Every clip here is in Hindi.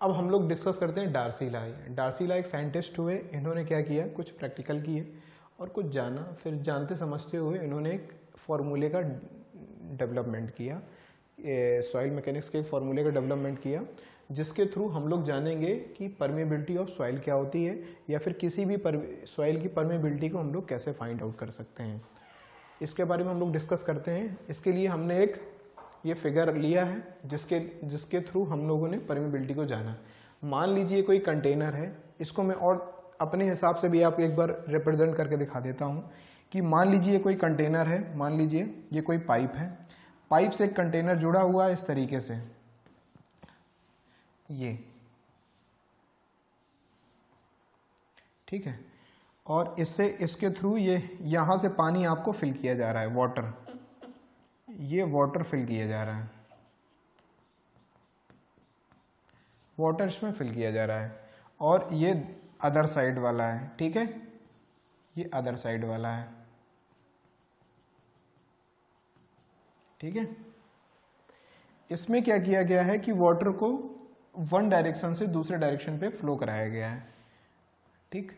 अब हम लोग डिस्कस करते हैं डार्सी ला। डार्सी ला एक साइंटिस्ट हुए, इन्होंने क्या किया, कुछ प्रैक्टिकल किए और कुछ जाना, फिर जानते समझते हुए इन्होंने एक फार्मूले का डेवलपमेंट किया, सॉइल मैकेनिक्स के फार्मूले का डेवलपमेंट किया, जिसके थ्रू हम लोग जानेंगे कि परमेबिलिटी ऑफ सॉइल क्या होती है, या फिर किसी भी सॉइल की परमेबिलिटी को हम लोग कैसे फाइंड आउट कर सकते हैं। इसके बारे में हम लोग डिस्कस करते हैं। इसके लिए हमने एक ये फिगर लिया है जिसके थ्रू हम लोगों ने परमेबिलिटी को जाना। मान लीजिए कोई कंटेनर है, इसको मैं और अपने हिसाब से भी आपको एक बार रिप्रेजेंट करके दिखा देता हूँ कि मान लीजिए कोई कंटेनर है, मान लीजिए ये कोई पाइप है, पाइप से एक कंटेनर जुड़ा हुआ है इस तरीके से, ये ठीक है, और इसके थ्रू ये यहां से पानी आपको फिल किया जा रहा है, वाटर, ये वाटर फिल किया जा रहा है, वाटर इसमें फिल किया जा रहा है, और ये अदर साइड वाला है, ठीक है, ये अदर साइड वाला है, ठीक है। इसमें क्या किया गया है कि वाटर को वन डायरेक्शन से दूसरे डायरेक्शन पे फ्लो कराया गया है, ठीक।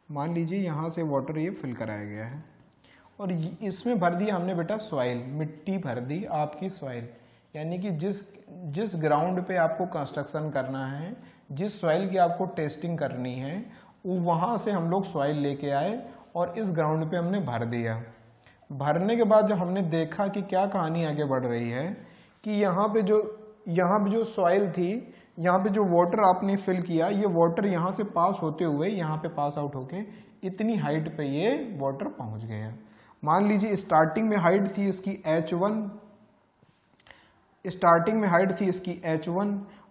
मान लीजिए यहां से वाटर ये फिल कराया गया है और इसमें भर दिया हमने बेटा सॉइल, मिट्टी भर दी आपकी सॉइल, यानी कि जिस ग्राउंड पे आपको कंस्ट्रक्शन करना है, जिस सॉइल की आपको टेस्टिंग करनी है, वहां से हम लोग सॉइल लेके आए और इस ग्राउंड पे हमने भर दिया। भरने के बाद जब हमने देखा कि क्या कहानी आगे बढ़ रही है कि यहाँ पे जो सॉइल थी, यहाँ पे जो वाटर आपने फिल किया, ये वाटर यहाँ से पास होते हुए यहाँ पे पास आउट होके इतनी हाइट पे ये वाटर पहुंच गया। मान लीजिए स्टार्टिंग में हाइट थी इसकी H1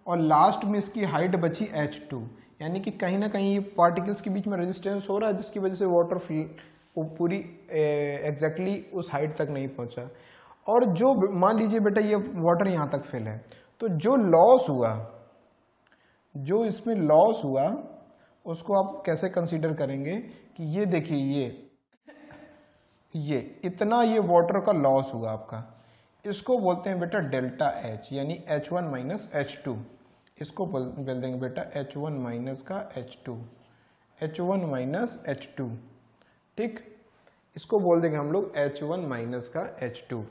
और लास्ट में इसकी हाइट बची H2, यानी कि कहीं ना कहीं पार्टिकल्स के बीच में रेजिस्टेंस हो रहा है, जिसकी वजह से वाटर पूरी एग्जैक्टली उस हाइट तक नहीं पहुंचा। और जो मान लीजिए बेटा ये वाटर यहां तक फिल है, तो जो लॉस हुआ, जो इसमें लॉस हुआ उसको आप कैसे कंसीडर करेंगे कि ये देखिए ये इतना ये वाटर का लॉस हुआ आपका, इसको बोलते हैं बेटा डेल्टा H, यानी H1 माइनस H2, इसको बोल देंगे बेटा H1 माइनस का H2, H1 माइनस H2, ठीक, इसको बोल देंगे हम लोग H1 माइनस का H2।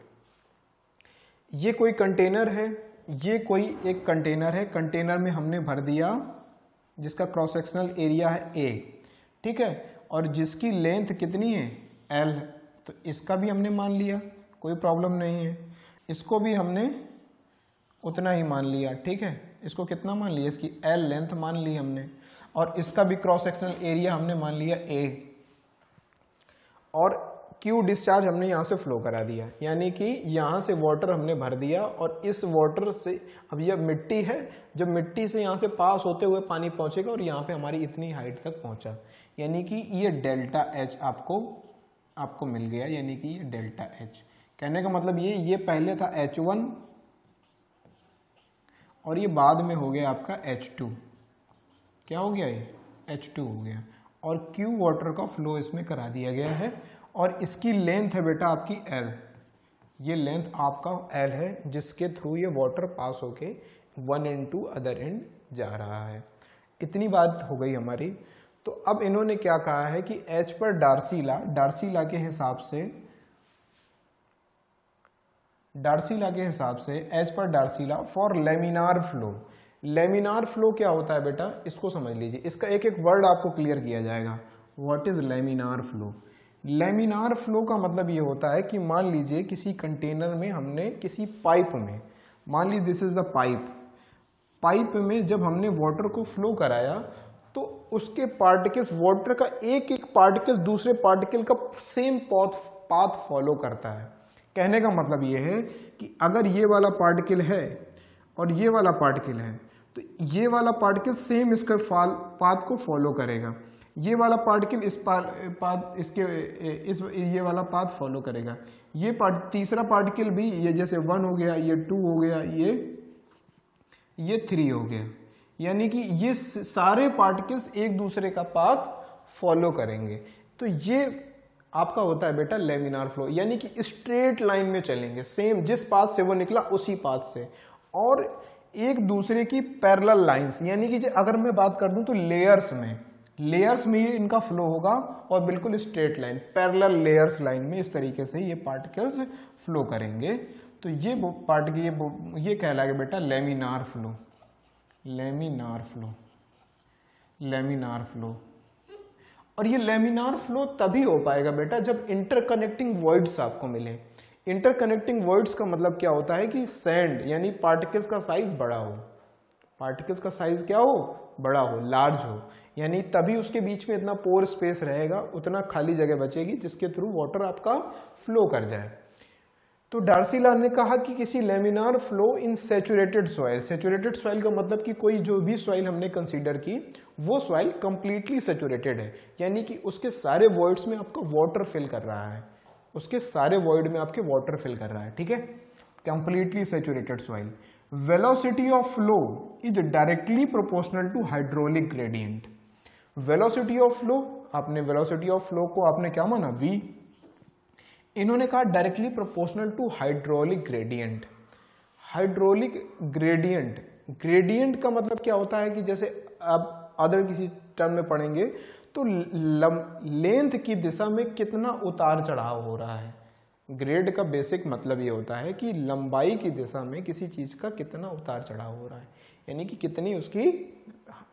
ये कोई कंटेनर है, ये कोई एक कंटेनर है, कंटेनर में हमने भर दिया जिसका क्रॉस सेक्शनल एरिया है A, ठीक है, और जिसकी लेंथ कितनी है L, तो इसका भी हमने मान लिया, कोई प्रॉब्लम नहीं है, इसको भी हमने उतना ही मान लिया, ठीक है, इसको कितना मान लिया, इसकी L लेंथ मान ली हमने, और इसका भी क्रॉस सेक्शनल एरिया हमने मान लिया A, और Q डिस्चार्ज हमने यहाँ से फ्लो करा दिया, यानी कि यहाँ से वाटर हमने भर दिया और इस वाटर से, अब यह मिट्टी है, जब मिट्टी से यहाँ से पास होते हुए पानी पहुंचेगा और यहाँ पे हमारी इतनी हाइट तक पहुंचा, यानी कि ये डेल्टा H आपको मिल गया, यानी कि ये डेल्टा H। कहने का मतलब ये पहले था H1 और ये बाद में हो गया आपका H2, क्या हो गया, ये H2 हो गया, और Q वाटर का फ्लो इसमें करा दिया गया है, और इसकी लेंथ है बेटा आपकी L, ये लेंथ आपका L है जिसके थ्रू ये वाटर पास होके one end to other end जा रहा है। इतनी बात हो गई हमारी। तो अब इन्होंने क्या कहा है कि H पर डार्सी ला के हिसाब से H पर Darcy law for laminar flow. Laminar flow क्या होता है बेटा, इसको समझ लीजिए, इसका एक एक वर्ड आपको क्लियर किया जाएगा। What is laminar flow? Laminar flow का मतलब ये होता है कि मान लीजिए किसी कंटेनर में हमने किसी पाइप में, मान लीजिए दिस इज द पाइप में जब हमने वाटर को फ्लो कराया तो उसके पार्टिकल्स, वाटर का एक एक पार्टिकल दूसरे पार्टिकल का सेम पाथ फॉलो करता है। कहने का मतलब ये है कि अगर ये वाला पार्टिकल है और ये वाला पार्टिकल है तो ये वाला पार्टिकल सेम इसका पाथ को फॉलो करेगा, ये वाला पार्टिकल ये वाला पाथ फॉलो करेगा, ये तीसरा पार्टिकल भी, ये जैसे 1 हो गया, ये 2 हो गया, ये 3 हो गया, यानी कि ये सारे पार्टिकल्स एक दूसरे का पाथ फॉलो करेंगे। तो ये आपका होता है बेटा लेमिनार फ्लो, यानी कि स्ट्रेट लाइन में चलेंगे, सेम जिस पाथ से वो निकला उसी पाथ से। और एक दूसरे की पैरेलल लाइंस, यानी कि अगर मैं बात कर दूं तो लेयर्स में ये इनका फ्लो होगा और बिल्कुल straight line parallel layers line में इस तरीके से ये पार्टिकल्स फ्लो करेंगे। तो ये पार्टिकल ये कहलाएगा बेटा laminar flow, laminar flow, laminar flow. और ये लेमिनार फ्लो तभी हो पाएगा बेटा जब इंटरकनेक्टिंग वॉइड्स आपको मिले। इंटरकनेक्टिंग वॉइड्स का मतलब क्या होता है कि सैंड यानी पार्टिकल्स का साइज बड़ा हो, पार्टिकल्स का साइज क्या हो, बड़ा हो, लार्ज हो, यानी तभी उसके बीच में इतना पोर स्पेस रहेगा, उतना खाली जगह बचेगी जिसके थ्रू वाटर आपका फ्लो कर जाए। तो डार्सी-लार ने कहा कि किसी लेमिनार फ्लो इन सैचुरेटेड सॉइल, सैचुरेटेड सॉइल का मतलब कि कोई जो भी सॉइल हमने कंसीडर की वो सॉइल कंप्लीटली सैचुरेटेड है, यानी कि उसके सारे वॉइड्स में आपका वाटर फिल कर रहा है, उसके सारे वॉइड में आपके वाटर फिल कर रहा है, ठीक है, completely saturated soil. Velocity of flow is directly proportional to hydraulic gradient. Velocity of flow, आपने वेलोसिटी ऑफ फ्लो को आपने क्या माना, v, इन्होंने कहा directly proportional to hydraulic gradient. Hydraulic gradient, gradient का मतलब क्या होता है कि जैसे आप अदर किसी टर्म में पढ़ेंगे तो लेंथ की दिशा में कितना उतार चढ़ाव हो रहा है। ग्रेड का बेसिक मतलब ये होता है कि लंबाई की दिशा में किसी चीज का कितना उतार चढ़ाव हो रहा है, यानी कि कितनी उसकी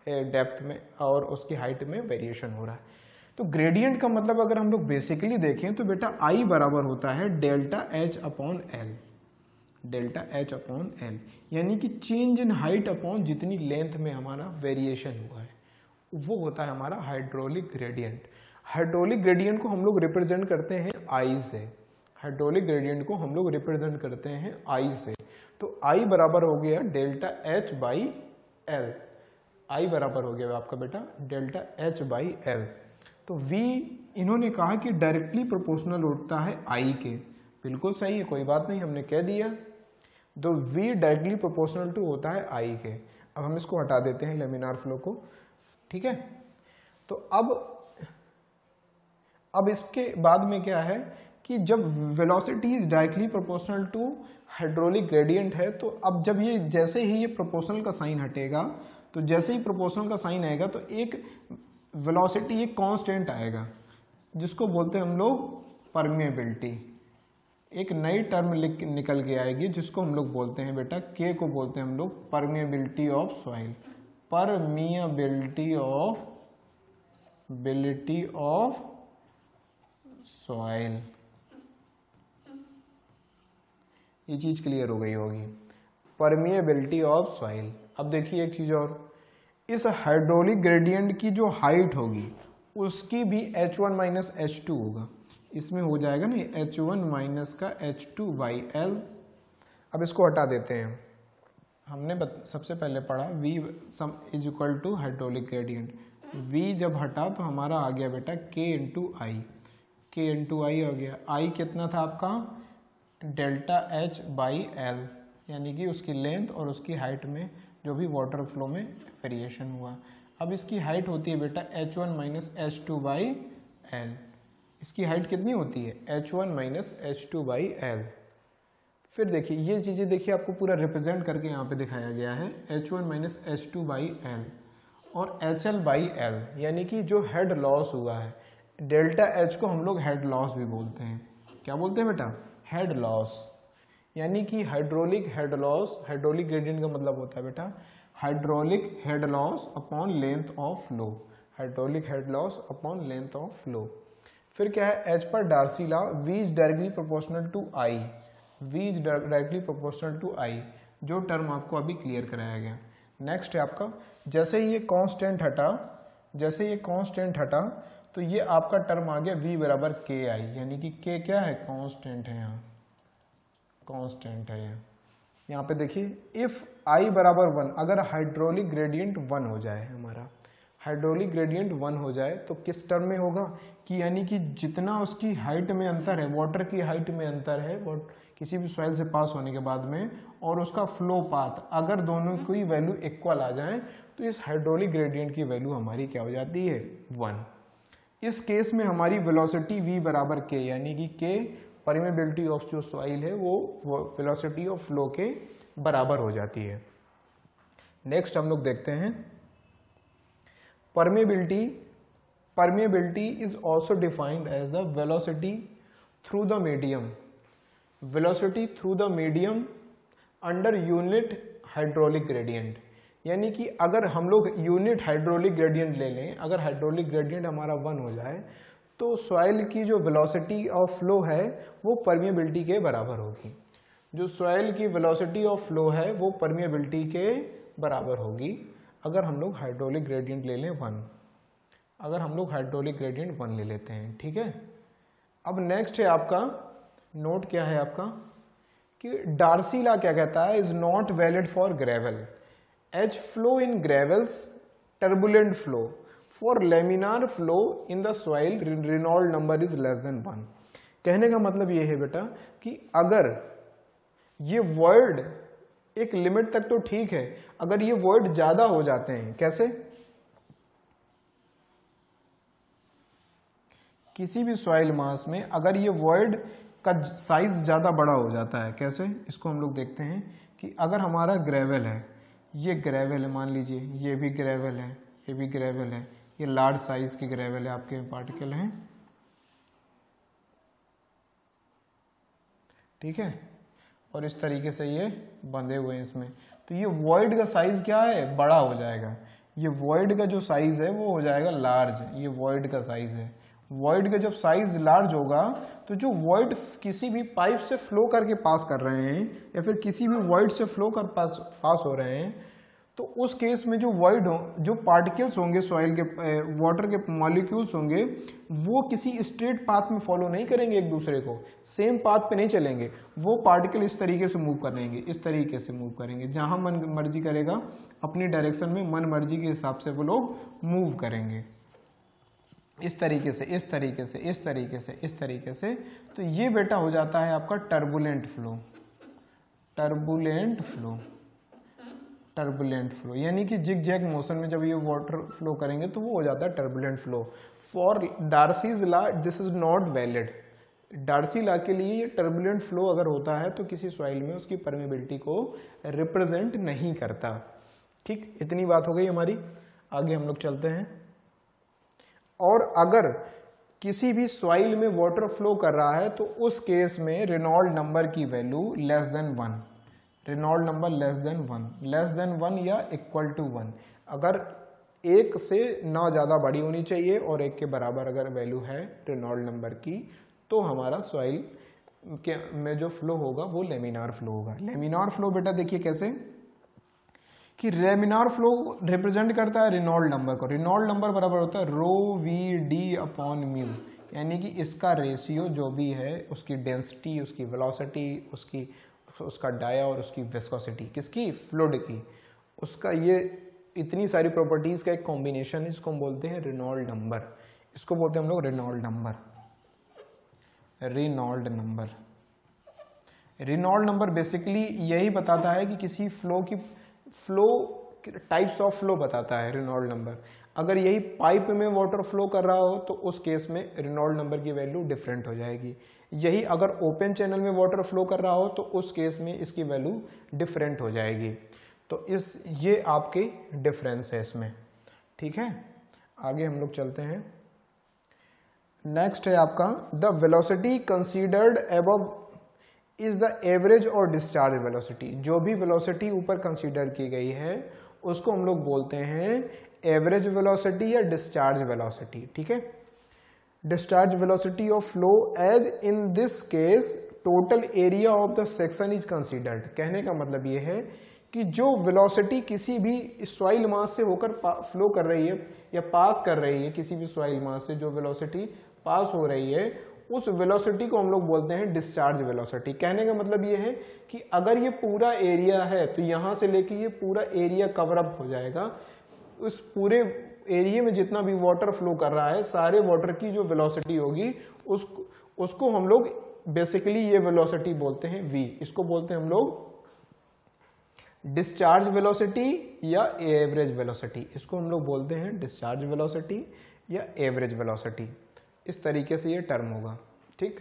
डेप्थ में और उसकी हाइट में वेरिएशन हो रहा है। तो ग्रेडियंट का मतलब अगर हम लोग बेसिकली देखें तो बेटा I बराबर होता है delta H upon L, delta H upon L, यानी कि चेंज इन हाइट अपॉन जितनी लेंथ में हमारा वेरिएशन हुआ है वो होता है हमारा हाइड्रोलिक ग्रेडियंट। हाइड्रोलिक ग्रेडियंट को हम लोग रिप्रेजेंट करते हैं I से, हाइड्रोलिक ग्रेडियंट को हम लोग रिप्रेजेंट करते हैं I से। तो I बराबर हो गया delta H by L, I बराबर हो गया आपका बेटा डेल्टा H बाई एल। तो V इन्होंने कहा कि डायरेक्टली प्रोपोर्शनल होता है I के, बिल्कुल सही है, कोई बात नहीं, हमने कह दिया। तो V डायरेक्टली प्रोपोर्शनल टू होता है I के। अब हम इसको हटा देते हैं लेमिनार फ्लो को, ठीक है। तो अब इसके बाद में क्या है कि जब velocity is directly proportional to hydraulic gradient है, तो अब जब ये जैसे ही ये प्रोपोर्शनल का साइन हटेगा, तो जैसे ही प्रोपोर्शनल का साइन आएगा तो एक वेलोसिटी एक कांस्टेंट आएगा जिसको बोलते हैं हम लोग परमिएबिलिटी। एक नई टर्म निकल के आएगी जिसको हम लोग बोलते हैं बेटा के को बोलते हैं हम लोग permeability of soil, permeability of soil. ये चीज क्लियर हो गई होगी, परमिएबिलिटी ऑफ सॉइल। अब देखिए एक चीज और, इस हाइड्रोलिक ग्रेडियंट की जो हाइट होगी उसकी भी H1 माइनस H2 होगा, इसमें हो जाएगा ना H1 माइनस का H2 बाई एल। अब इसको हटा देते हैं, हमने सबसे पहले पढ़ा V sum is equal to hydraulic gradient, V जब हटा तो हमारा आ गया बेटा K into I, K into I आ गया। I कितना था आपका डेल्टा H बाई एल, यानी कि उसकी लेंथ और उसकी हाइट में जो भी वाटर फ्लो में वेरिएशन हुआ। अब इसकी हाइट होती है बेटा H1 minus H2 by L, इसकी हाइट कितनी होती है H1 minus H2 by L. फिर देखिए ये चीज़ें देखिए आपको पूरा रिप्रेजेंट करके यहाँ पे दिखाया गया है, H1 minus H2 by L और HL बाई एल, यानी कि जो हेड लॉस हुआ है, डेल्टा H को हम लोग हेड लॉस भी बोलते हैं। क्या बोलते हैं बेटा, हेड लॉस, यानी कि hydraulic head loss. Hydraulic gradient का मतलब होता है बेटा hydraulic head loss upon length of flow, hydraulic head loss upon length of flow. फिर क्या है, as per Darcy law V is directly proportional to I, V is directly proportional to I, जो टर्म आपको अभी क्लियर कराया गया। नेक्स्ट है आपका, जैसे ही ये कांस्टेंट हटा, जैसे ये कांस्टेंट हटा तो ये आपका टर्म आ गया V बराबर KI, यानी कि K क्या है, कांस्टेंट है, यहाँ कांस्टेंट है। यहाँ पे देखिए इफ I बराबर 1, अगर हाइड्रोलिक ग्रेडियंट 1 हो जाए, हमारा हाइड्रोलिक ग्रेडियंट 1 हो जाए तो किस टर्म में होगा कि यानी कि जितना उसकी हाइट में अंतर है, वाटर की हाइट में अंतर है किसी भी सॉइल से पास होने के बाद में, और उसका फ्लो पाथ, अगर दोनों की वैल्यू इक्वल आ जाए तो इस हाइड्रोलिक ग्रेडियंट की वैल्यू हमारी क्या हो जाती है, 1। इस केस में हमारी वेलोसिटी V बराबर K, यानी कि K परमेबिलिटी ऑफ जो सॉइल है वो वेलोसिटी ऑफ फ्लो के बराबर हो जाती है। नेक्स्ट हम लोग देखते हैं permeability. Permeability is also defined as the velocity through the medium, velocity through the medium under unit hydraulic gradient. यानी कि अगर हम लोग यूनिट हाइड्रोलिक ग्रेडियंट ले लें, अगर हाइड्रोलिक ग्रेडियंट हमारा 1 हो जाए तो सॉइल की जो वेलोसिटी ऑफ फ्लो है वो परमिएबिलिटी के बराबर होगी। जो सॉइल की वेलोसिटी ऑफ फ्लो है वो परमिएबिलिटी के बराबर होगी अगर हम लोग हाइड्रोलिक ग्रेडियंट ले लें 1, अगर हम लोग हाइड्रोलिक ग्रेडियंट 1 ले लेते हैं। ठीक है, अब नेक्स्ट है आपका नोट, क्या है आपका कि डार्सी लॉ क्या कहता है, is not valid for gravel, H flow in gravels, turbulent flow, for laminar flow in the soil Reynold number is less than 1। कहने का मतलब ये है बेटा कि अगर ये वर्ड एक लिमिट तक तो ठीक है, अगर ये वर्ड ज्यादा हो जाते हैं, कैसे, किसी भी सॉइल मास में अगर ये वर्ड का साइज ज्यादा बड़ा हो जाता है, कैसे, इसको हम लोग देखते हैं कि अगर हमारा ग्रेवल है, ये ग्रेवल है, मान लीजिए ये भी ग्रेवल है, ये भी ग्रेवल है, ये लार्ज साइज के ग्रेवल है, आपके पार्टिकल हैं, ठीक है, और इस तरीके से ये बंधे हुए हैं इसमें, तो ये वॉइड का साइज क्या है, बड़ा हो जाएगा। ये वॉइड का जो साइज है वो हो जाएगा लार्ज, ये वॉइड का साइज है। वॉइड का जब साइज लार्ज होगा तो जो वॉइड किसी भी पाइप से फ्लो करके पास कर रहे हैं या फिर किसी भी वॉइड से फ्लो कर पास हो रहे हैं, तो उस केस में जो वॉइड हो, जो पार्टिकल्स होंगे सॉइल के, वाटर के मॉलिक्यूल्स होंगे, वो किसी स्ट्रेट पाथ में फॉलो नहीं करेंगे एक दूसरे को, सेम पाथ पे नहीं चलेंगे, वो पार्टिकल इस तरीके से मूव करेंगे, इस तरीके से मूव करेंगे, जहां मन मर्जी करेगा अपनी डायरेक्शन में मन मर्जी के हिसाब से वो लोग मूव करेंगे, इस तरीके से, इस तरीके से, इस तरीके से, इस तरीके से। तो ये बेटा हो जाता है आपका turbulent flow, turbulent flow, turbulent flow, यानी कि जिग जैग मोशन में जब ये वाटर फ्लो करेंगे तो वो हो जाता है turbulent flow. For Darcy's law this is not valid, Darcy law के लिए ये टर्बुलेंट फ्लो अगर होता है तो किसी सॉइल में उसकी परमेबिलिटी को रिप्रेजेंट नहीं करता। ठीक, इतनी बात हो गई हमारी, आगे हम लोग चलते हैं। और अगर किसी भी सॉइल में वाटर फ्लो कर रहा है तो उस केस में रेनॉल्ड नंबर की value less than 1, Reynold number less than 1, less than 1 या इक्वल टू 1, अगर एक से ना ज्यादा बड़ी होनी चाहिए और एक के बराबर अगर वैल्यू है रेनॉल्ड नंबर की, तो हमारा सॉइल के में जो फ्लो होगा वो लेमिनार फ्लो होगा। लेमिनार फ्लो बेटा देखिए कैसे कि लेमिनार फ्लो रिप्रेजेंट करता है रेनॉल्ड नंबर को, रेनॉल्ड नंबर बराबर होता है रो वी डी अपॉन म्यू, यानी कि इसका रेशियो जो भी है उसकी डेंसिटी, उसकी वेलोसिटी, उसका डाया और उसकी विस्कोसिटी, किसकी, फ्लूइड की, उसका ये इतनी सारी प्रॉपर्टीज का एक कॉम्बिनेशन है, इसको हम बोलते हैं रेनॉल्ड नंबर, इसको बोलते हैं हम लोग Reynold number, Reynold number. Reynold number basically यही बताता है कि किसी फ्लो टाइप्स ऑफ फ्लो बताता है रेनॉल्ड नंबर। अगर यही पाइप में वाटर फ्लो कर रहा हो तो उस केस में रेनॉल्ड नंबर की वैल्यू डिफरेंट हो जाएगी, यही अगर ओपन चैनल में वाटर फ्लो कर रहा हो तो उस केस में इसकी वैल्यू डिफरेंट हो जाएगी। तो ये आपके डिफरेंस है इसमें, ठीक है। आगे हम लोग चलते हैं, नेक्स्ट है आपका the velocity considered above is the average और डिस्चार्ज वेलोसिटी। जो भी वेलोसिटी ऊपर कंसीडर की गई है उसको हम लोग बोलते हैं एवरेज वेलोसिटी या डिस्चार्ज वेलोसिटी, ठीक है। Discharge velocity of flow as in this case total area of the section is considered. कहने का मतलब ये है कि जो वेलोसिटी किसी भी सॉइल मास से होकर फ्लो कर रही है या पास कर रही है, किसी भी सॉइल मास से जो वेलोसिटी पास हो रही है उस वेलोसिटी को हम लोग बोलते हैं डिस्चार्ज वेलोसिटी। कहने का मतलब ये है कि अगर ये पूरा एरिया है तो यहां से लेके ये पूरा एरिया कवर अप हो जाएगा, उस पूरे एरिया में जितना भी वाटर फ्लो कर रहा है सारे वाटर की जो वेलोसिटी होगी उसको हम लोग बेसिकली ये वेलोसिटी बोलते हैं v, इसको बोलते हैं हम लोग डिस्चार्ज वेलोसिटी या एवरेज वेलोसिटी, इसको हम लोग बोलते हैं डिस्चार्ज वेलोसिटी या एवरेज वेलोसिटी। इस तरीके से ये टर्म होगा, ठीक।